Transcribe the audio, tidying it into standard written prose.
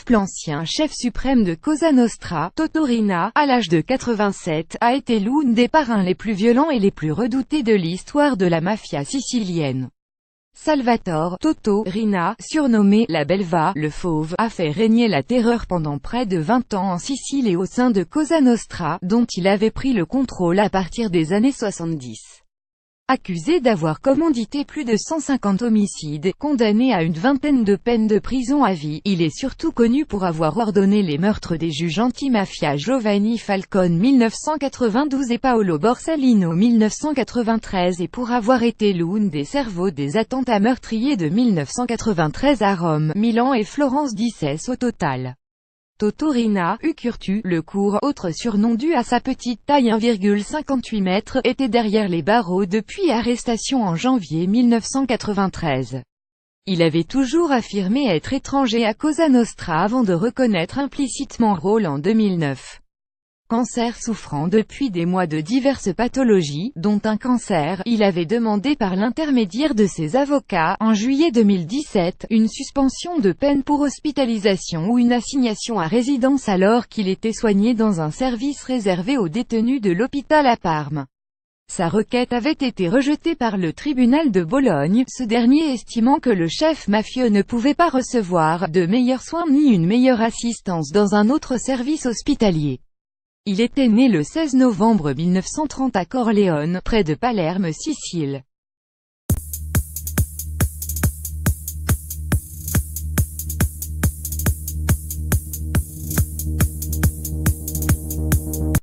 l'ancien chef suprême de Cosa Nostra, Toto Riina, à l'âge de 87, a été l'un des parrains les plus violents et les plus redoutés de l'histoire de la mafia sicilienne. Salvatore Toto Riina, surnommé la Belva, le Fauve, a fait régner la terreur pendant près de 20 ans en Sicile et au sein de Cosa Nostra, dont il avait pris le contrôle à partir des années 70. Accusé d'avoir commandité plus de 150 homicides, condamné à une vingtaine de peines de prison à vie, il est surtout connu pour avoir ordonné les meurtres des juges anti-mafia Giovanni Falcone 1992 et Paolo Borsellino 1993 et pour avoir été l'un des cerveaux des attentats meurtriers de 1993 à Rome, Milan et Florence XVI au total. Toto Riina, Ucurtu, le court, autre surnom dû à sa petite taille 1,58 m, était derrière les barreaux depuis arrestation en janvier 1993. Il avait toujours affirmé être étranger à Cosa Nostra avant de reconnaître implicitement rôle en 2009. Cancer souffrant depuis des mois de diverses pathologies, dont un cancer, il avait demandé par l'intermédiaire de ses avocats, en juillet 2017, une suspension de peine pour hospitalisation ou une assignation à résidence alors qu'il était soigné dans un service réservé aux détenus de l'hôpital à Parme. Sa requête avait été rejetée par le tribunal de Bologne, ce dernier estimant que le chef mafieux ne pouvait pas recevoir de meilleurs soins ni une meilleure assistance dans un autre service hospitalier. Il était né le 16 novembre 1930 à Corleone, près de Palerme, Sicile.